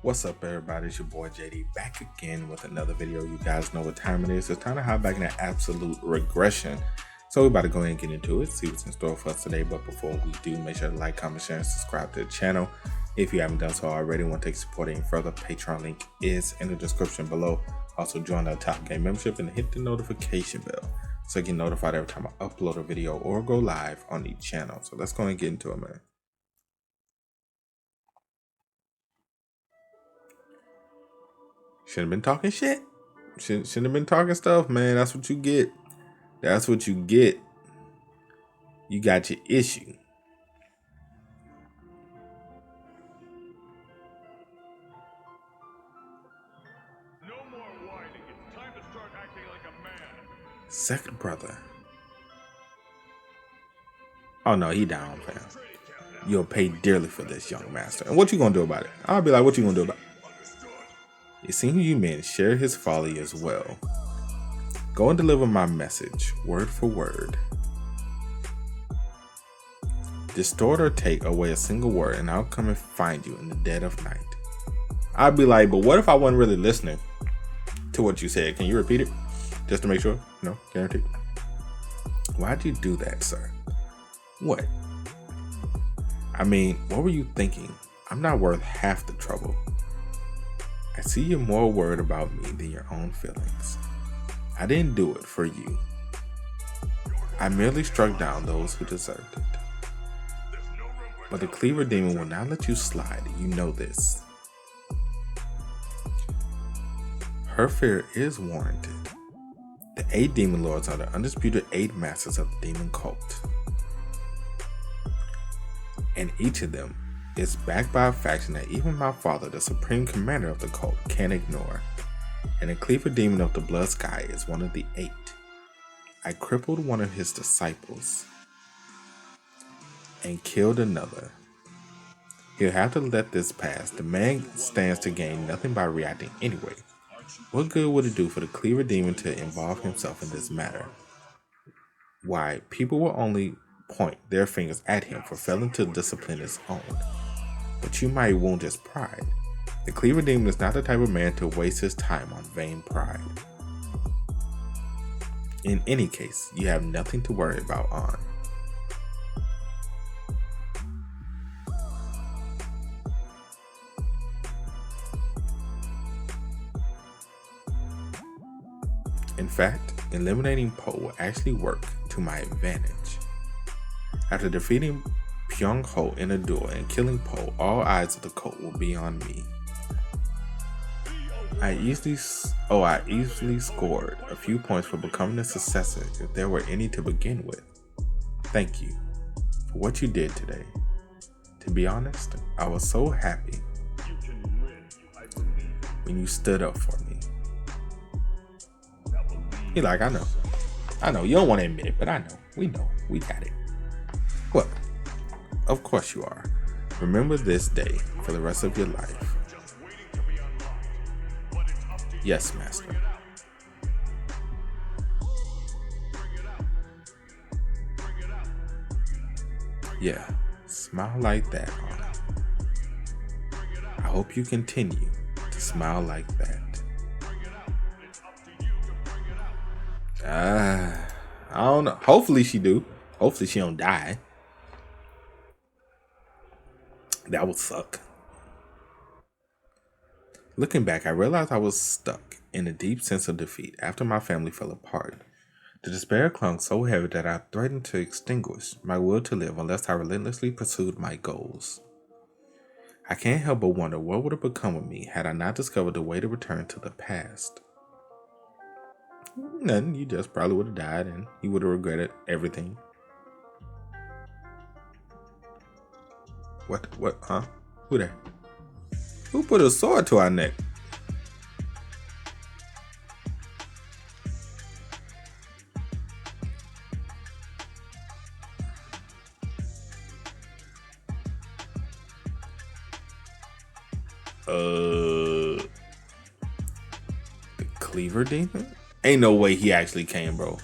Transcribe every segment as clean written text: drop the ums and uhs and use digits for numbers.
What's up, everybody? It's your boy JD back again with another video. You guys know what time it is. It's time to hop back in that absolute regression. So we're about to go ahead and get into it, see what's in store for us today. But before we do, make sure to like, comment, share, and subscribe to the channel. If you haven't done so already, want to take support any further, Patreon link is in the description below. Also join the Top Game membership and hit the notification bell so you get notified every time I upload a video or go live on the channel. So let's go and get into it, man. Shouldn't have been talking shit. Shouldn't have been talking stuff, man. That's what you get. That's what you get. You got your issue. No more whining. It's time to start acting like a man. Second brother. Oh no, he down, fam. You'll pay dearly for this, young master. And what you gonna do about it? I'll be like, what you gonna do about it? It seems you men share his folly as well. Go and deliver my message, word for word. Distort or take away a single word, and I'll come and find you in the dead of night. I'd be like, but what if I wasn't really listening to what you said? Can you repeat it? Just to make sure? No, guaranteed. Why'd you do that, sir? What? I mean, what were you thinking? I'm not worth half the trouble. I see you're more worried about me than your own feelings. I didn't do it for you. I merely struck down those who deserved it. But the Cleaver Demon will not let you slide, you know this. Her fear is warranted. The 8 Demon Lords are the undisputed 8 masters of the Demon Cult. And each of them is backed by a faction that even my father, the supreme commander of the cult, can't ignore. And the Cleaver Demon of the Blood Sky is one of the 8. I crippled one of his disciples and killed another. He'll have to let this pass. The man stands to gain nothing by reacting anyway. What good would it do for the Cleaver Demon to involve himself in this matter? Why, people will only point their fingers at him for failing to discipline his own. But you might wound his pride. The Cleaver Demon is not the type of man to waste his time on vain pride. In any case, you have nothing to worry about on. In fact, eliminating Po will actually work to my advantage. After defeating Pyong Ho in a duel and killing Po, all eyes of the cult will be on me. I easily scored a few points for becoming a successor if there were any to begin with. Thank you for what you did today. To be honest, I was so happy when you stood up for me. You're like, I know, you don't want to admit it, but I know, we got it. Well, of course you are. Remember this day for the rest of your life. Yes, master. Yeah, smile like that, huh? I hope you continue to smile like that. I don't know. Hopefully she do. Hopefully she don't die. That would suck. Looking back, I realized I was stuck in a deep sense of defeat after my family fell apart. The despair clung so heavy that I threatened to extinguish my will to live unless I relentlessly pursued my goals. I can't help but wonder what would have become of me had I not discovered the way to return to the past. Nothing, you just probably would have died and you would have regretted everything. What, huh? Who there? Who put a sword to our neck? The Cleaver Demon? Ain't no way he actually came, bro.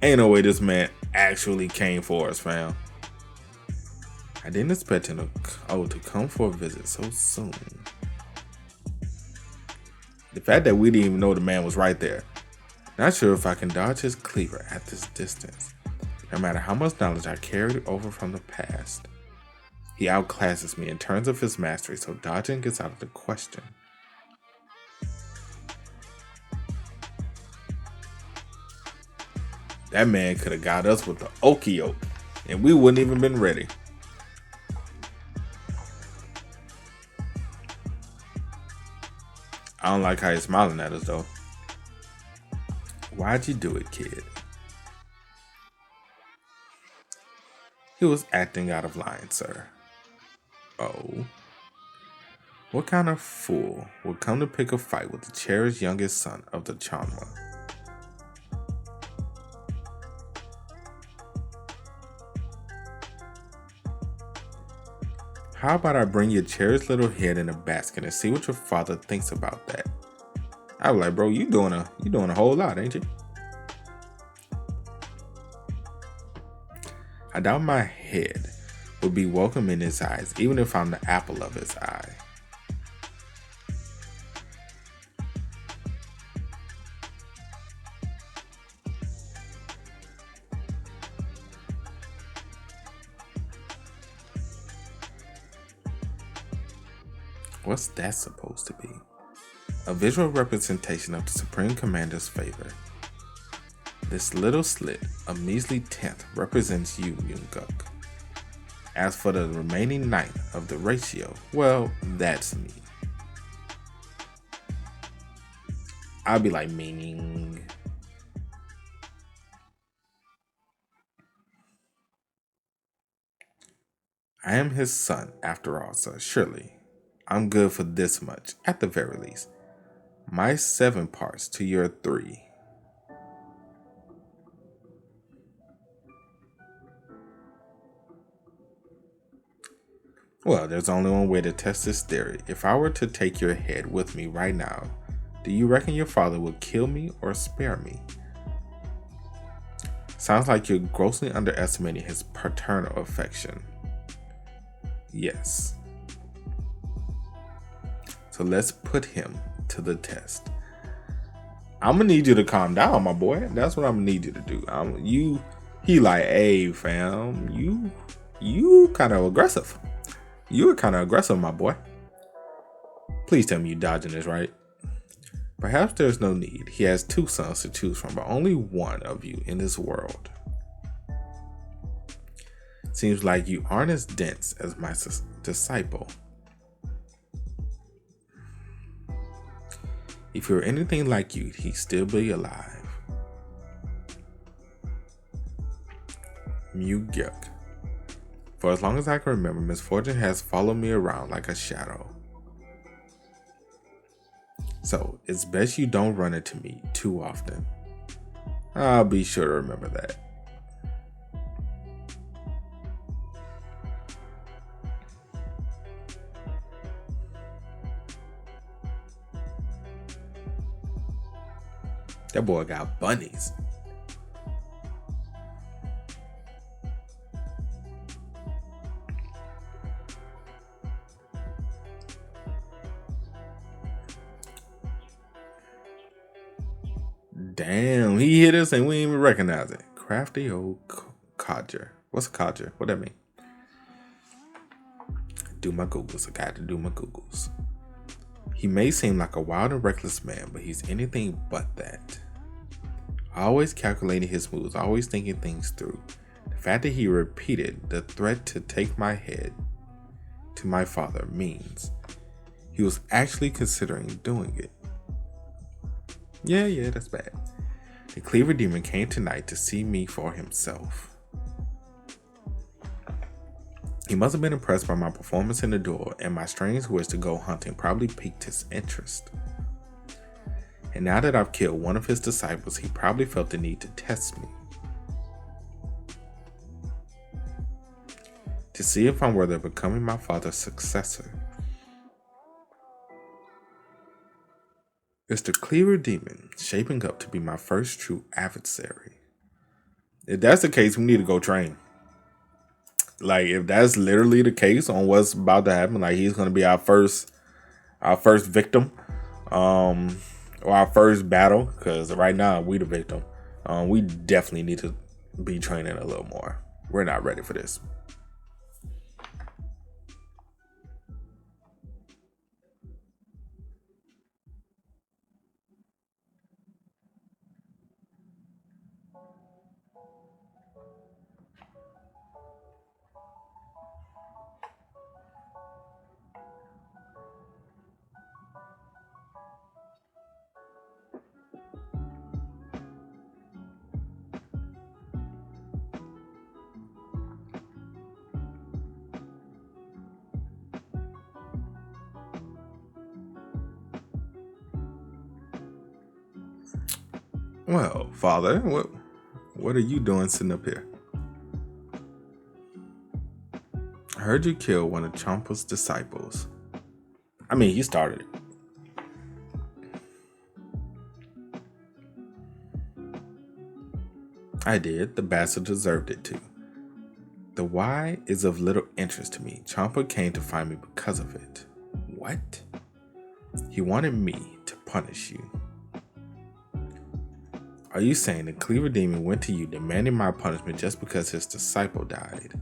Ain't no way this man actually came for us, fam. I didn't expect him to come for a visit so soon. The fact that we didn't even know the man was right there. Not sure if I can dodge his cleaver at this distance. No matter how much knowledge I carried over from the past, he outclasses me in terms of his mastery, so dodging gets out of the question. That man could have got us with the Okio, and we wouldn't even been ready. I don't like how he's smiling at us though. Why'd you do it, kid? He was acting out of line, sir. Oh. What kind of fool would come to pick a fight with the cherished youngest son of the Cheonma? How about I bring your cherished little head in a basket and see what your father thinks about that? I was like, bro, you doing a whole lot, ain't you? I doubt my head would be welcome in his eyes, even if I'm the apple of his eye. What's that supposed to be? A visual representation of the Supreme Commander's favor. This little slit, a measly tenth, represents you, Mugeuk. As for the remaining ninth of the ratio, well, that's me. I'll be like, meaning. I am his son, after all, sir, surely. I'm good for this much, at the very least. My 7 parts to your 3. Well, there's only one way to test this theory. If I were to take your head with me right now, do you reckon your father would kill me or spare me? Sounds like you're grossly underestimating his paternal affection. Yes. So let's put him to the test. I'm gonna need you to calm down, my boy. That's what I'm gonna need you to do. He like, hey fam, you kind of aggressive. You were kind of aggressive, my boy. Please tell me you're dodging this, right? Perhaps there's no need. He has 2 sons to choose from, but only one of you in this world. Seems like you aren't as dense as my disciple. If you're anything like you, he'd still be alive. Mugeuk. For as long as I can remember, misfortune has followed me around like a shadow. So, it's best you don't run into me too often. I'll be sure to remember that. That boy got bunnies. Damn, he hit us and we didn't even recognize it. Crafty old codger. What's a codger? What that mean? Do my Googles. I got to do my Googles. He may seem like a wild and reckless man, but he's anything but that. Always calculating his moves, always thinking things through. The fact that he repeated the threat to take my head to my father means he was actually considering doing it. Yeah, that's bad. The Cleaver Demon came tonight to see me for himself. He must have been impressed by my performance in the duel, and my strange wish to go hunting probably piqued his interest. And now that I've killed one of his disciples, he probably felt the need to test me. To see if I'm worthy of becoming my father's successor. Is the Cleaver Demon shaping up to be my first true adversary? If that's the case, we need to go train. Like, if that's literally the case on what's about to happen, like he's gonna be our first victim. Or our first battle, because right now we the victim. We definitely need to be training a little more. We're not ready for this. Well, Father, what are you doing sitting up here? I heard you kill one of Cheonma's disciples. I mean, you started it. I did. The bastard deserved it too. The why is of little interest to me. Cheonma came to find me because of it. What? He wanted me to punish you. Are you saying the Cleaver Demon went to you demanding my punishment just because his disciple died?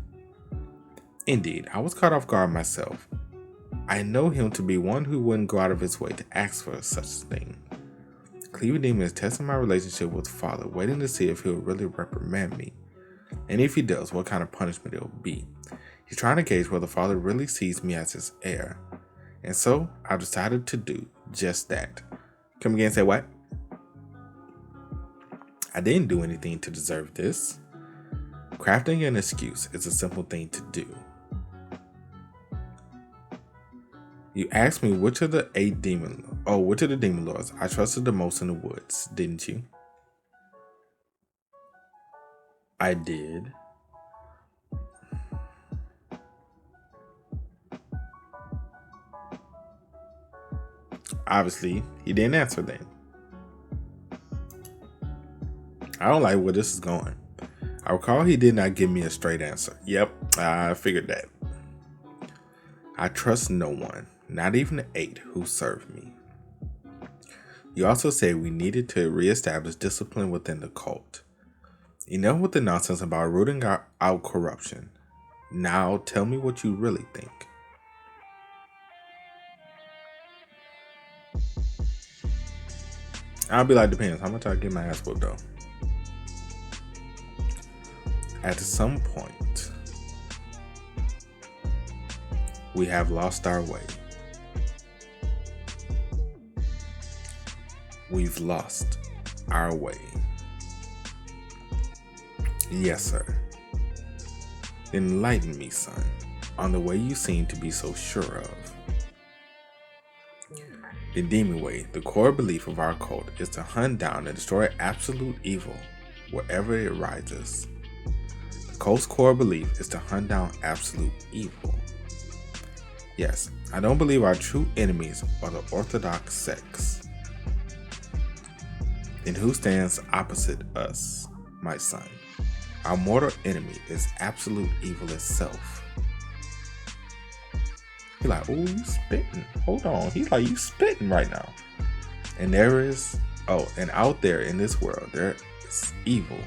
Indeed, I was caught off guard myself. I know him to be one who wouldn't go out of his way to ask for such a thing. Cleaver Demon is testing my relationship with Father, waiting to see if he'll really reprimand me. And if he does, what kind of punishment it will be. He's trying to gauge whether Father really sees me as his heir. And so, I've decided to do just that. Come again and say what? I didn't do anything to deserve this. Crafting an excuse is a simple thing to do. You asked me which of the demon lords I trusted the most in the woods, didn't you? I did. Obviously, he didn't answer then. I don't like where this is going. I recall he did not give me a straight answer. Yep, I figured that. I trust no one, not even the 8 who served me. You also said we needed to reestablish discipline within the cult. Enough with the nonsense about rooting out corruption. Now tell me what you really think. I'll be like, depends how much I get my ass whooped though. At some point, we have lost our way. We've lost our way. Yes, sir. Enlighten me, son, on the way you seem to be so sure of. The demon way, the core belief of our cult, is to hunt down and destroy absolute evil wherever it rises. The cult's core belief is to hunt down absolute evil. Yes, I don't believe our true enemies are the Orthodox sects. Then who stands opposite us, my son? Our mortal enemy is absolute evil itself. He's like, oh, you spitting. Hold on. He's like, you spitting right now. And and out there in this world, there is evil.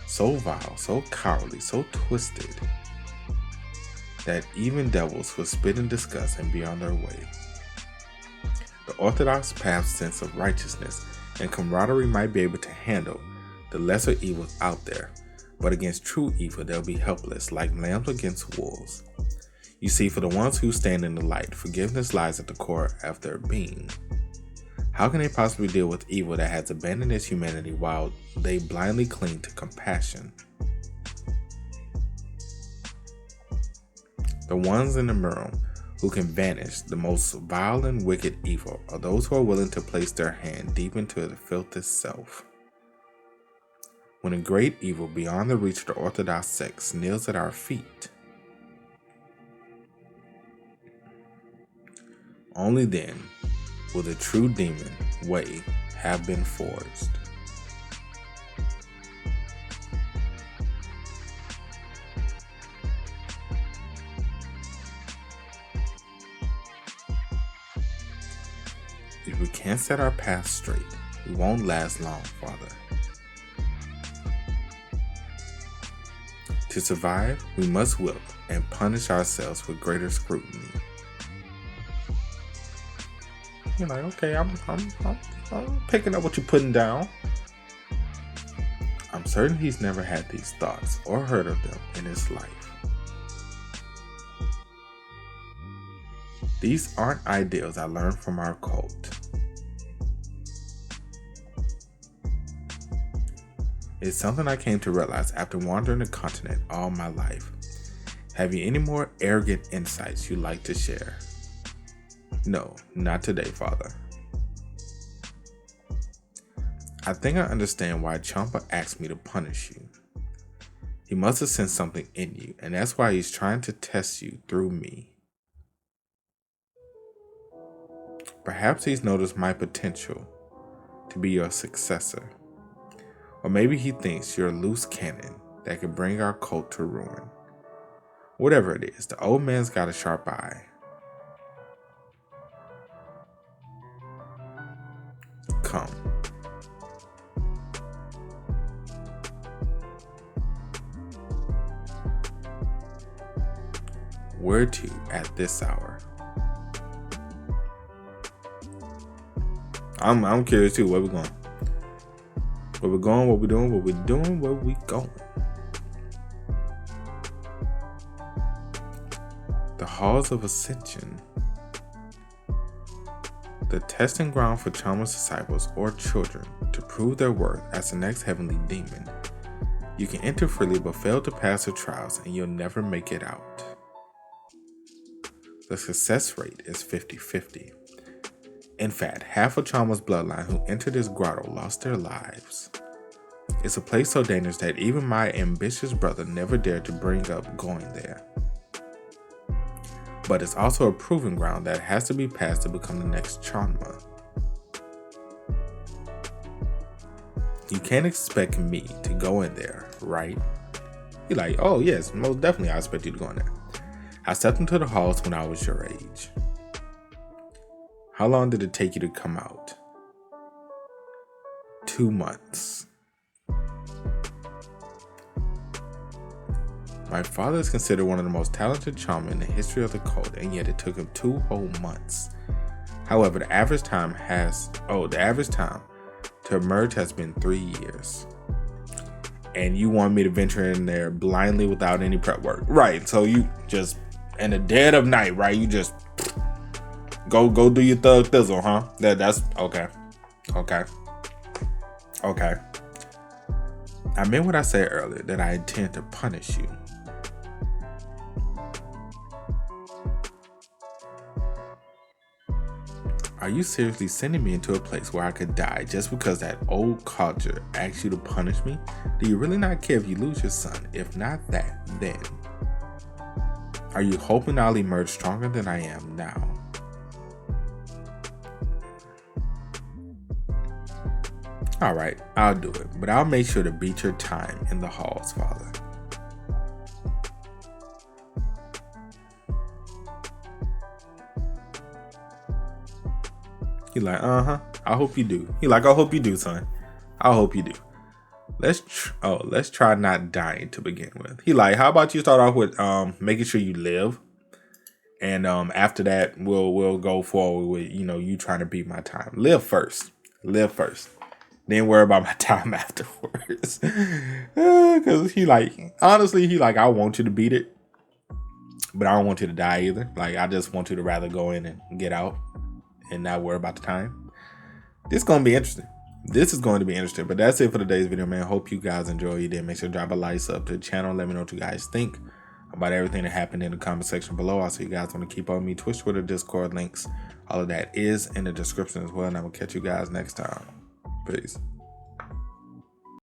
So vile, so cowardly, so twisted, that even devils will spit in disgust and be on their way. The Orthodox path's sense of righteousness and camaraderie might be able to handle the lesser evils out there, but against true evil they'll be helpless, like lambs against wolves. You see, for the ones who stand in the light, forgiveness lies at the core of their being. How can they possibly deal with evil that has abandoned its humanity while they blindly cling to compassion? The ones in the Murim who can banish the most vile and wicked evil are those who are willing to place their hand deep into the filth itself. When a great evil beyond the reach of the Orthodox sects kneels at our feet, only then will the true demon way have been forged. If we can't set our path straight, we won't last long, Father. To survive, we must whip and punish ourselves with greater scrutiny. You're like, okay, I'm picking up what you're putting down. I'm certain he's never had these thoughts or heard of them in his life. These aren't ideals I learned from our cult. It's something I came to realize after wandering the continent all my life. Have you any more arrogant insights you'd like to share? No, not today, Father. I think I understand why Cheonma asked me to punish you. He must have sensed something in you, and that's why he's trying to test you through me. Perhaps he's noticed my potential to be your successor. Or maybe he thinks you're a loose cannon that could bring our cult to ruin. Whatever it is, the old man's got a sharp eye. Come. Where to at this hour? I'm curious too. Where we going? Where we going? What we doing? What we doing? Where we going? The halls of Ascension. The testing ground for Cheonma's disciples or children to prove their worth as the next heavenly demon. You can enter freely but fail to pass the trials and you'll never make it out. The success rate is 50-50. In fact, half of Cheonma's bloodline who entered this grotto lost their lives. It's a place so dangerous that even my ambitious brother never dared to bring up going there. But it's also a proving ground that has to be passed to become the next Cheonma. You can't expect me to go in there, right? You're like, oh yes, most definitely I expect you to go in there. I stepped into the halls when I was your age. How long did it take you to come out? 2 months. My father is considered one of the most talented Cheonma in the history of the cult, and yet it took him 2 whole months. However, the average time to emerge has been 3 years. And you want me to venture in there blindly without any prep work. Right, so you just, in the dead of night, right, you just go do your thug thizzle, huh? That's, okay. I meant what I said earlier, that I intend to punish you. Are you seriously sending me into a place where I could die just because that old culture asked you to punish me? Do you really not care if you lose your son? If not that, then are you hoping I'll emerge stronger than I am now? Alright, I'll do it, but I'll make sure to beat your time in the halls, Father. He like, I hope you do. He like, I hope you do, son. I hope you do. Let's try not dying to begin with. He like, how about you start off with making sure you live, and after that we'll go forward with you trying to beat my time. Live first. Then worry about my time afterwards. Because he like, honestly, I want you to beat it, but I don't want you to die either. Like, I just want you to rather go in and get out and not worry about the time. This is going to be interesting. But that's it for today's video, man. Hope you guys enjoy. You did. Make sure to drop a like, sub to the channel. Let me know what you guys think about everything that happened in the comment section below. Also, you guys want to keep on me, Twitch, Twitter, Discord links. All of that is in the description as well. And I'm going to catch you guys next time. Peace.